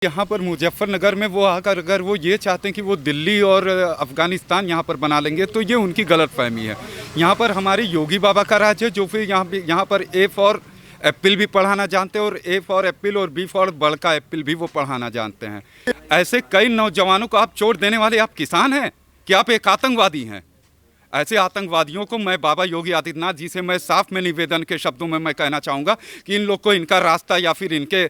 यहाँ पर मुजफ्फरनगर में वो आकर अगर वो ये चाहते हैं कि वो दिल्ली और अफ़गानिस्तान यहाँ पर बना लेंगे तो ये उनकी गलतफहमी है। यहाँ पर हमारे योगी बाबा का राज है, जो फिर यहाँ पर ए फॉर एप्पल भी पढ़ाना जानते हैं और ए फॉर एप्पल और बी फॉर बड़का एप्पल भी वो पढ़ाना जानते हैं। ऐसे कई नौजवानों को आप चोट देने वाले आप किसान हैं कि आप एक आतंकवादी हैं? ऐसे आतंकवादियों को मैं बाबा योगी आदित्यनाथ जी से मैं साफ में निवेदन के शब्दों में मैं कहना चाहूँगा कि इन लोग को इनका रास्ता या फिर इनके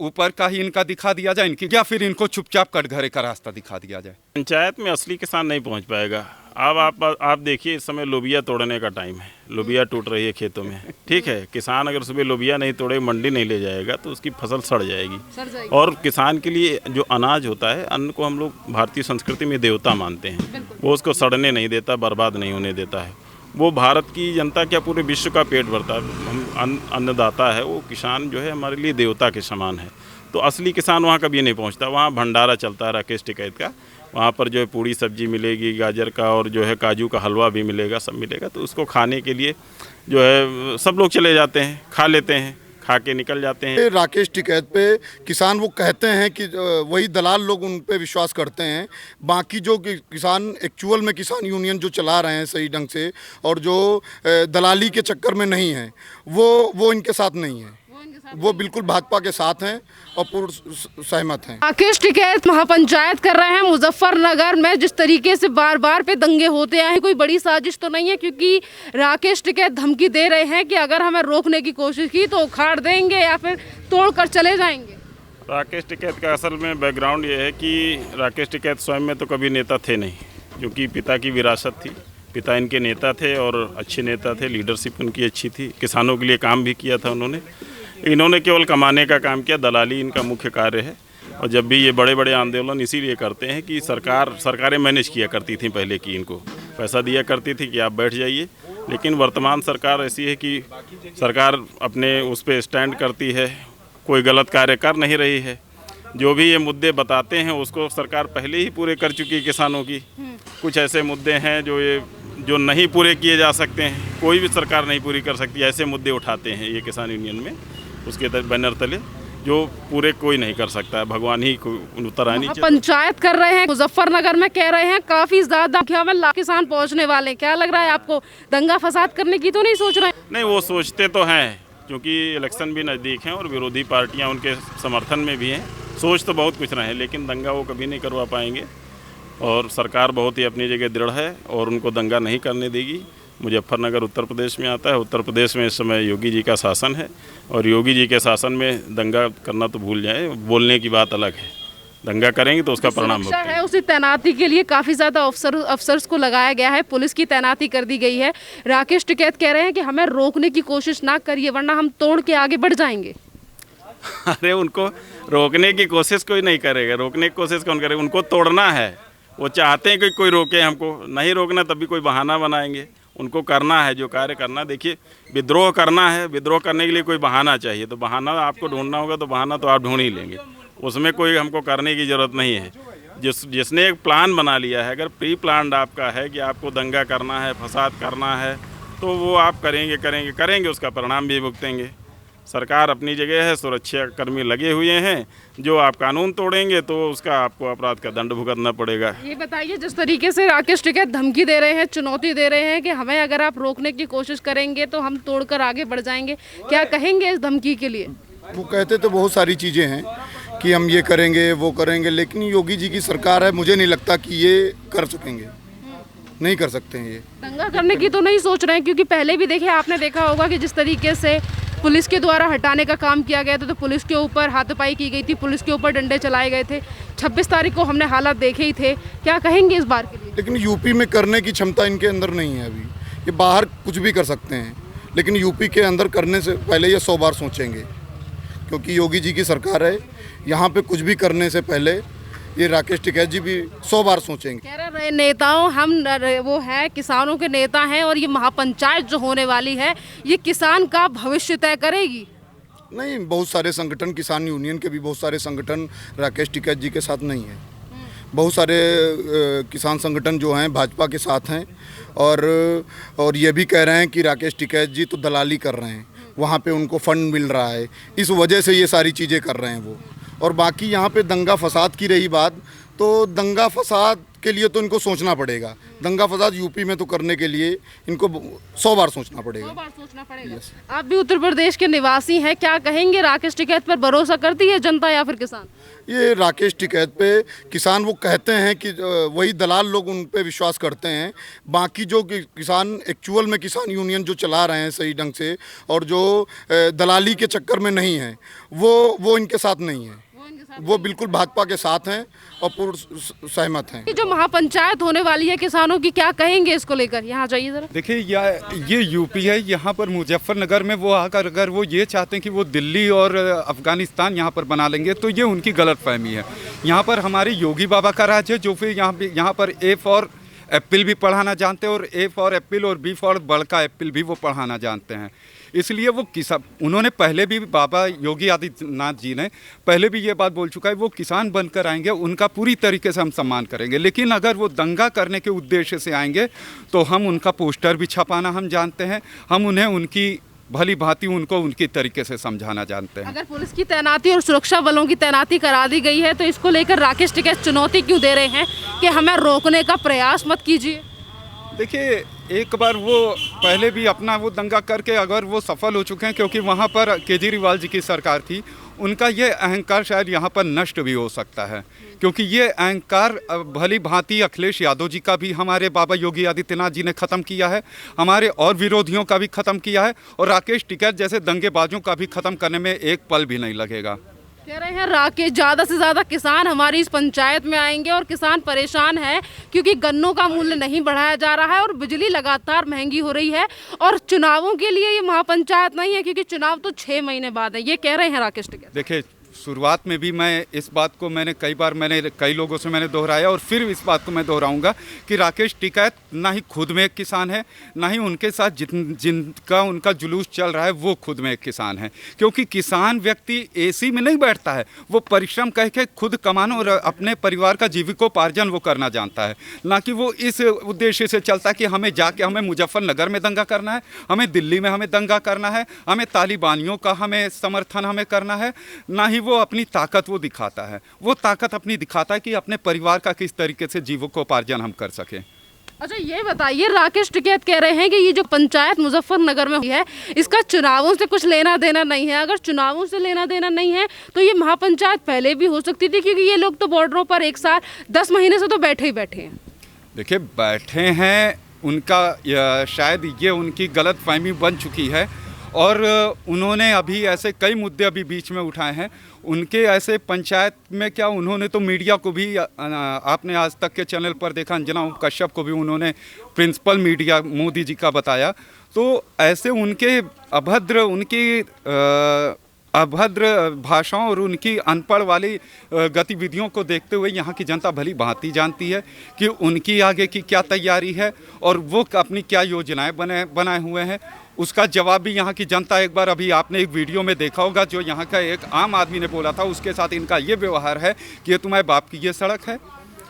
ऊपर का ही इनका दिखा दिया जाए इनकी, या फिर इनको चुपचाप कटघरे का रास्ता दिखा दिया जाए। पंचायत में असली किसान नहीं पहुंच पाएगा। अब आप देखिए, इस समय लोबिया तोड़ने का टाइम है, लोबिया टूट रही है खेतों में। ठीक है, किसान अगर सुबह लोबिया नहीं तोड़े, मंडी नहीं ले जाएगा तो उसकी फसल सड़ जाएगी। और किसान के लिए जो अनाज होता है, अन्न को हम लोग भारतीय संस्कृति में देवता मानते हैं। वो उसको सड़ने नहीं देता, बर्बाद नहीं होने देता है। वो भारत की जनता क्या पूरे विश्व का पेट भरता है। हम अन्नदाता है, वो किसान जो है हमारे लिए देवता के समान है। तो असली किसान वहाँ कभी नहीं पहुँचता। वहाँ भंडारा चलता है राकेश टिकैत का, वहाँ पर जो है पूड़ी सब्जी मिलेगी, गाजर का और जो है काजू का हलवा भी मिलेगा, सब मिलेगा। तो उसको खाने के लिए जो है सब लोग चले जाते हैं, खा लेते हैं, खा के निकल जाते हैं। राकेश टिकैत पे किसान वो कहते हैं कि वही दलाल लोग उन पे विश्वास करते हैं। बाकी जो किसान एक्चुअल में किसान यूनियन जो चला रहे हैं सही ढंग से और जो दलाली के चक्कर में नहीं है, वो इनके साथ नहीं है। वो बिल्कुल भाजपा के साथ हैं और पूर्ण सहमत हैं। राकेश टिकैत महापंचायत कर रहे हैं मुजफ्फरनगर में। जिस तरीके से बार बार पे दंगे होते आए, कोई बड़ी साजिश तो नहीं है? क्योंकि राकेश टिकैत धमकी दे रहे हैं कि अगर हमें रोकने की कोशिश की तो उखाड़ देंगे या फिर तोड़कर चले जाएंगे। राकेश टिकैत का असल में बैकग्राउंड ये है कि राकेश टिकैत स्वयं में तो कभी नेता थे नहीं, क्योंकि पिता की विरासत थी। पिता इनके नेता थे और अच्छे नेता थे, लीडरशिप उनकी अच्छी थी, किसानों के लिए काम भी किया था उन्होंने। इन्होंने केवल कमाने का काम किया, दलाली इनका मुख्य कार्य है। और जब भी ये बड़े बड़े आंदोलन इसीलिए करते हैं कि सरकारें मैनेज किया करती थी पहले की, इनको पैसा दिया करती थी कि आप बैठ जाइए। लेकिन वर्तमान सरकार ऐसी है कि सरकार अपने उस पर स्टैंड करती है, कोई गलत कार्य कर नहीं रही है। जो भी ये मुद्दे बताते हैं उसको सरकार पहले ही पूरे कर चुकी है किसानों की। कुछ ऐसे मुद्दे हैं जो नहीं पूरे किए जा सकते हैं, कोई भी सरकार नहीं पूरी कर सकती। ऐसे मुद्दे उठाते हैं ये किसान यूनियन में, उसके बैनर तले, जो पूरे कोई नहीं कर सकता है। भगवान ही उतर आनी चाहिए। पंचायत कर रहे हैं मुजफ्फरनगर में, कह रहे हैं काफी ज्यादा संख्या में किसान पहुंचने वाले हैं। क्या लग रहा है आपको, दंगा फसाद करने की तो नहीं सोच रहे हैं? नहीं, वो सोचते तो हैं, क्योंकि इलेक्शन भी नज़दीक हैं और विरोधी पार्टियां उनके समर्थन में भी हैं। सोच तो बहुत कुछ रहे हैं, लेकिन दंगा वो कभी नहीं करवा पाएंगे। और सरकार बहुत ही अपनी जगह दृढ़ है और उनको दंगा नहीं करने देगी। मुजफ्फरनगर उत्तर प्रदेश में आता है। उत्तर प्रदेश में इस समय योगी जी का शासन है और योगी जी के शासन में दंगा करना तो भूल जाए, बोलने की बात अलग है। दंगा करेंगे तो उसका परिणाम है। उसी तैनाती के लिए काफ़ी ज़्यादा अफसर्स को लगाया गया है, पुलिस की तैनाती कर दी गई है। राकेश टिकैत कह रहे हैं कि हमें रोकने की कोशिश ना करिए वरना हम तोड़ के आगे बढ़ जाएंगे। अरे, उनको रोकने की कोशिश कोई नहीं करेगा। रोकने की कोशिश कौन करेगा? उनको तोड़ना है। वो चाहते हैं कि कोई रोके, हमको नहीं रोकना तभी कोई बहाना बनाएंगे। उनको करना है जो कार्य करना। देखिए, विद्रोह करना है, विद्रोह करने के लिए कोई बहाना चाहिए, तो बहाना आपको ढूंढना होगा, तो बहाना तो आप ढूंढ ही लेंगे। उसमें कोई हमको करने की ज़रूरत नहीं है। जिसने एक प्लान बना लिया है, अगर प्री प्लान्ड आपका है कि आपको दंगा करना है, फसाद करना है, तो वो आप करेंगे, उसका परिणाम भी भुगतेंगे। सरकार अपनी जगह है, सुरक्षा कर्मी लगे हुए हैं। जो आप कानून तोड़ेंगे तो उसका आपको अपराध का दंड भुगतना पड़ेगा। ये बताइए, जिस तरीके से राकेश टिकैत धमकी दे रहे हैं, चुनौती दे रहे हैं कि हमें अगर आप रोकने की कोशिश करेंगे तो हम तोड़कर आगे बढ़ जाएंगे, क्या कहेंगे इस धमकी के लिए? वो कहते तो बहुत सारी चीज़ें हैं कि हम ये करेंगे वो करेंगे, लेकिन योगी जी की सरकार है, मुझे नहीं लगता कि ये कर सकेंगे। नहीं कर सकते हैं। ये दंगा करने की तो नहीं सोच रहे हैं, क्योंकि पहले भी देखिए, आपने देखा होगा कि जिस तरीके से पुलिस के द्वारा हटाने का काम किया गया था, तो पुलिस के ऊपर हाथापाई की गई थी, पुलिस के ऊपर डंडे चलाए गए थे। 26 तारीख को हमने हालात देखे ही थे। क्या कहेंगे इस बार के लिए? लेकिन यूपी में करने की क्षमता इनके अंदर नहीं है अभी। ये बाहर कुछ भी कर सकते हैं, लेकिन यूपी के अंदर करने से पहले ये 100 बार सोचेंगे, क्योंकि योगी जी की सरकार है। यहाँ पे कुछ भी करने से पहले ये राकेश टिकैत जी भी 100 बार सोचेंगे। कह रहे नेताओं, हम वो है किसानों के नेता हैं और ये महापंचायत जो होने वाली है ये किसान का भविष्य तय करेगी। नहीं, बहुत सारे संगठन, किसान यूनियन के भी बहुत सारे संगठन राकेश टिकैत जी के साथ नहीं है। बहुत सारे किसान संगठन जो हैं भाजपा के साथ हैं और ये भी कह रहे हैं कि राकेश टिकैत जी तो दलाली कर रहे हैं, वहाँ पे उनको फंड मिल रहा है, इस वजह से ये सारी चीज़ें कर रहे हैं वो। और बाकी यहाँ पे दंगा फसाद की रही बात, तो दंगा फसाद के लिए तो इनको सोचना पड़ेगा। दंगा फसाद यूपी में तो करने के लिए इनको 100 बार सोचना पड़ेगा। 100 बार सोचना पड़ेगा। आप भी उत्तर प्रदेश के निवासी हैं, क्या कहेंगे? राकेश टिकैत पर भरोसा करती है जनता या फिर किसान? ये राकेश टिकैत पे किसान वो कहते हैं कि वही दलाल लोग उन पे विश्वास करते हैं। बाकी जो किसान एक्चुअल में किसान यूनियन जो चला रहे हैं सही ढंग से और जो दलाली के चक्कर में नहीं है, वो इनके साथ नहीं है। वो बिल्कुल भाजपा के साथ हैं और पूर्ण सहमत हैं। ये जो महापंचायत होने वाली है किसानों की, क्या कहेंगे इसको लेकर? यहाँ जाइए जरा। देखिए ये यूपी है। यहाँ पर मुजफ्फरनगर में वो आकर अगर वो ये चाहते हैं कि वो दिल्ली और अफगानिस्तान यहाँ पर बना लेंगे तो ये उनकी गलतफहमी है। यहाँ पर हमारे योगी बाबा का राज है, जो फिर यहाँ पर ए फॉर एप्पल भी पढ़ाना जानते हैं और ए फॉर एप्पल और बी फॉर बड़का एप्पल भी वो पढ़ाना जानते हैं। इसलिए वो उन्होंने पहले भी, बाबा योगी आदित्यनाथ जी ने पहले भी ये बात बोल चुका है, वो किसान बनकर आएंगे उनका पूरी तरीके से हम सम्मान करेंगे। लेकिन अगर वो दंगा करने के उद्देश्य से आएंगे तो हम उनका पोस्टर भी छपाना हम जानते हैं, हम उन्हें उनकी भली भांति उनको उनकी तरीके से समझाना जानते हैं। अगर पुलिस की तैनाती और सुरक्षा बलों की तैनाती करा दी गई है तो इसको लेकर राकेश टिकैत चुनौती क्यों दे रहे हैं कि हमें रोकने का प्रयास मत कीजिए? देखिए, एक बार वो पहले भी अपना वो दंगा करके अगर वो सफल हो चुके हैं, क्योंकि वहाँ पर केजरीवाल जी की सरकार थी, उनका ये अहंकार शायद यहाँ पर नष्ट भी हो सकता है। क्योंकि ये अहंकार भली भांति अखिलेश यादव जी का भी हमारे बाबा योगी आदित्यनाथ जी ने ख़त्म किया है, हमारे और विरोधियों का भी ख़त्म किया है, और राकेश टिकैत जैसे दंगेबाजों का भी ख़त्म करने में एक पल भी नहीं लगेगा। कह रहे हैं राकेश ज़्यादा से ज़्यादा किसान हमारी इस पंचायत में आएंगे और किसान परेशान है क्योंकि गन्नों का मूल्य नहीं बढ़ाया जा रहा है और बिजली लगातार महंगी हो रही है, और चुनावों के लिए ये महापंचायत नहीं है क्योंकि चुनाव तो 6 महीने बाद है। ये कह रहे हैं राकेश टिकैत। देखिए, शुरुआत में भी मैं इस बात को कई लोगों से मैंने दोहराया और फिर इस बात को मैं दोहराऊंगा कि राकेश टिकैत ना ही खुद में एक किसान है, ना ही उनके साथ जिनका उनका जुलूस चल रहा है वो खुद में एक किसान है। क्योंकि किसान व्यक्ति एसी में नहीं बैठता है, वो परिश्रम कह के खुद कमाना और अपने परिवार का जीविकोपार्जन वो करना जानता है, ना कि वो इस उद्देश्य से चलता है कि हमें मुजफ्फरनगर में दंगा करना है, हमें दिल्ली में हमें दंगा करना है, हमें तालिबानियों का हमें समर्थन हमें करना है। ना ही वो अपनी ताकत वो दिखाता है, वो ताकत अपनी दिखाता है कि अपने परिवार का किस तरीके से जीविकोपार्जन हम कर सकें। अच्छा, ये बताइए, राकेश टिकैत कह रहे हैं कि ये जो पंचायत मुजफ्फरनगर में हुई है इसका चुनावों से कुछ लेना देना नहीं है। अगर चुनावों से लेना देना नहीं है तो ये महापंचायत पहले भी हो सकती थी, क्योंकि ये लोग तो बॉर्डरों पर एक साल 10 महीने से तो बैठे ही बैठे हैं। देखिए, बैठे हैं, उनका शायद ये उनकी गलतफहमी बन चुकी है और उन्होंने अभी ऐसे कई मुद्दे अभी बीच में उठाए हैं। उनके ऐसे पंचायत में क्या, उन्होंने तो मीडिया को भी, आपने आज तक के चैनल पर देखा, अंजना कश्यप को भी उन्होंने प्रिंसिपल मीडिया मोदी जी का बताया। तो ऐसे उनके अभद्र भाषाओं और उनकी अनपढ़ वाली गतिविधियों को देखते हुए यहाँ की जनता भली भांति जानती है कि उनकी आगे की क्या तैयारी है और वो अपनी क्या योजनाएं बनाए हुए हैं। उसका जवाब भी यहाँ की जनता, एक बार अभी आपने एक वीडियो में देखा होगा जो यहाँ का एक आम आदमी ने बोला था, उसके साथ इनका ये व्यवहार है कि ये तुम्हारे बाप की ये सड़क है।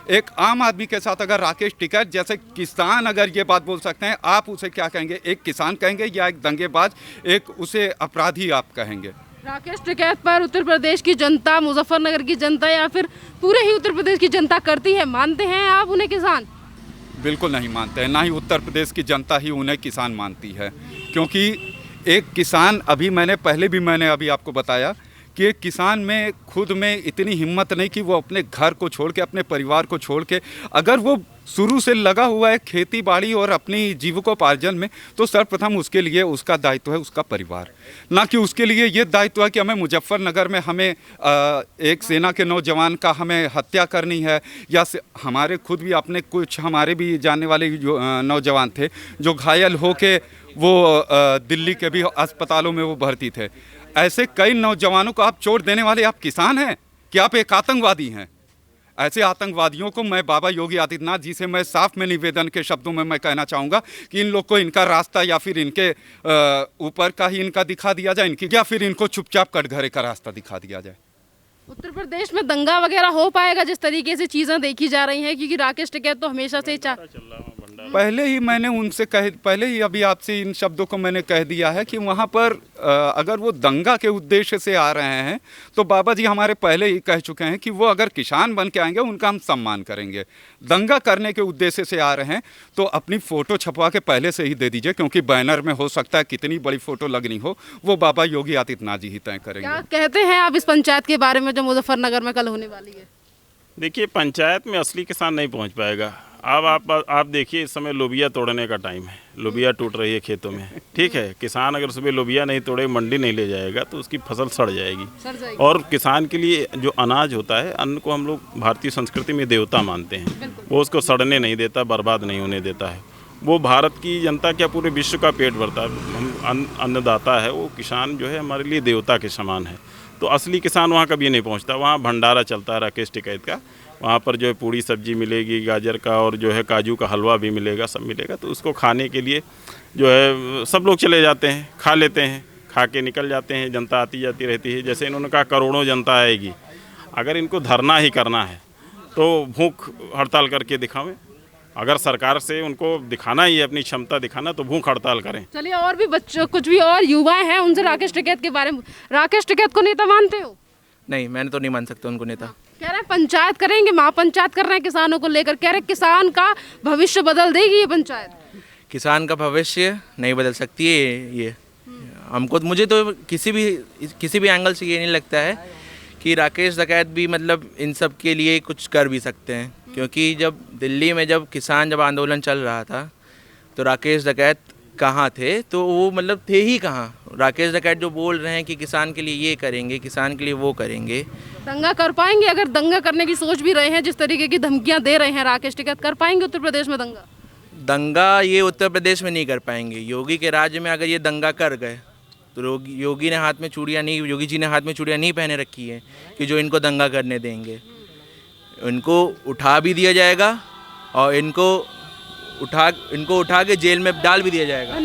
एक आम आदमी के साथ अगर राकेश टिकैत जैसे किसान अगर ये बात बोल सकते हैं, आप उसे क्या कहेंगे? एक किसान कहेंगे या एक दंगेबाज, एक उसे अपराधी आप कहेंगे? राकेश टिकैत पर उत्तर प्रदेश की जनता, मुजफ्फरनगर की जनता या फिर पूरे ही उत्तर प्रदेश की जनता करती है? मानते हैं आप उन्हें किसान? बिल्कुल नहीं मानते हैं, ना ही उत्तर प्रदेश की जनता ही उन्हें किसान मानती है। क्योंकि एक किसान, मैंने अभी आपको बताया कि एक किसान में खुद में इतनी हिम्मत नहीं कि वो अपने घर को छोड़ के, अपने परिवार को छोड़ के, अगर वो शुरू से लगा हुआ है खेती बाड़ी और अपनी जीविकोपार्जन में, तो सर्वप्रथम उसके लिए उसका दायित्व है उसका परिवार, ना कि उसके लिए ये दायित्व है कि हमें मुजफ्फरनगर में हमें एक सेना के नौजवान का हमें हत्या करनी है, या हमारे खुद भी अपने कुछ हमारे भी जानने वाले जो नौजवान थे जो घायल होके वो दिल्ली के भी अस्पतालों में वो भर्ती थे। ऐसे कई नौजवानों को आप चोट देने वाले आप किसान हैं कि आप एक आतंकवादी हैं? ऐसे आतंकवादियों को मैं बाबा योगी आदित्यनाथ जी से मैं साफ में निवेदन के शब्दों में मैं कहना चाहूँगा कि इन लोग को इनका रास्ता या फिर इनके ऊपर का ही इनका दिखा दिया जाए, या फिर इनको चुपचाप कटघरे का रास्ता दिखा दिया जाए। उत्तर प्रदेश में दंगा वगैरह हो पाएगा जिस तरीके से चीज़ें देखी जा रही हैं? क्योंकि राकेश टिकैत तो हमेशा से पहले ही मैंने उनसे पहले ही अभी आपसे इन शब्दों को मैंने कह दिया है कि वहाँ पर अगर वो दंगा के उद्देश्य से आ रहे हैं तो बाबा जी हमारे पहले ही कह चुके हैं कि वो अगर किसान बन के आएंगे उनका हम सम्मान करेंगे। दंगा करने के उद्देश्य से आ रहे हैं तो अपनी फ़ोटो छपवा के पहले से ही दे दीजिए, क्योंकि बैनर में हो सकता है कितनी बड़ी फ़ोटो लगनी हो, वो बाबा योगी आदित्यनाथ जी ही तय करेंगे। क्या कहते हैं आप इस पंचायत के बारे में जो मुजफ्फरनगर में कल होने वाली है? देखिए, पंचायत में असली किसान नहीं पहुंच पाएगा। अब आप देखिए, इस समय लोबिया तोड़ने का टाइम है, लोबिया टूट रही है खेतों में, ठीक है। किसान अगर सुबह लोबिया नहीं तोड़े, मंडी नहीं ले जाएगा तो उसकी फसल सड़ जाएगी। और किसान के लिए जो अनाज होता है, अन्न को हम लोग भारतीय संस्कृति में देवता मानते हैं, वो उसको सड़ने नहीं देता, बर्बाद नहीं होने देता है। वो भारत की जनता क्या पूरे विश्व का पेट भरता है। हम अन्नदाता है, वो किसान जो है हमारे लिए देवता के समान है। तो असली किसान वहाँ कभी नहीं पहुँचता। वहाँ भंडारा चलता है राकेश टिकैत का, वहाँ पर जो है पूड़ी सब्जी मिलेगी, गाजर का और जो है काजू का हलवा भी मिलेगा, सब मिलेगा। तो उसको खाने के लिए जो है सब लोग चले जाते हैं, खा लेते हैं, खा के निकल जाते हैं। जनता आती जाती रहती है। जैसे इन्होंने कहा करोड़ों जनता आएगी, अगर इनको धरना ही करना है तो भूख हड़ताल करके दिखावें। अगर सरकार से उनको दिखाना ही है, अपनी क्षमता दिखाना, तो भूख हड़ताल करें। चलिए, और भी बच्चों कुछ भी और युवा हैं, उनसे राकेश टिकैत के बारे में। राकेश टिकैत को नेता मानते हो? नहीं, मैंने तो नहीं मान सकता उनको नेता। कह रहे हैं पंचायत करेंगे, महापंचायत कर रहे हैं किसानों को लेकर, कह रहे हैं किसान का भविष्य बदल देगी ये पंचायत। किसान का भविष्य नहीं बदल सकती है ये। हमको, मुझे तो किसी भी एंगल से ये नहीं लगता है कि राकेश टिकैत भी मतलब इन सब के लिए कुछ कर भी सकते हैं। क्योंकि जब दिल्ली में जब आंदोलन चल रहा था तो राकेश टिकैत कहाँ थे? तो वो मतलब थे ही कहाँ। राकेश टिकैत जो बोल रहे हैं कि किसान के लिए ये करेंगे, किसान के लिए वो करेंगे। दंगा कर पाएंगे? अगर दंगा करने की सोच भी रहे हैं, जिस तरीके की धमकियां दे रहे हैं राकेश टिकैत, कर पाएंगे उत्तर प्रदेश में दंगा? दंगा ये उत्तर प्रदेश में नहीं कर पाएंगे। योगी के राज्य में अगर ये दंगा कर गए तो योगी ने हाथ में चूड़ियाँ नहीं, योगी जी ने हाथ में चूड़ियाँ नहीं पहने रखी है कि जो इनको दंगा करने देंगे। इनको उठा भी दिया जाएगा और इनको उठा के जेल में डाल भी दिया जाएगा।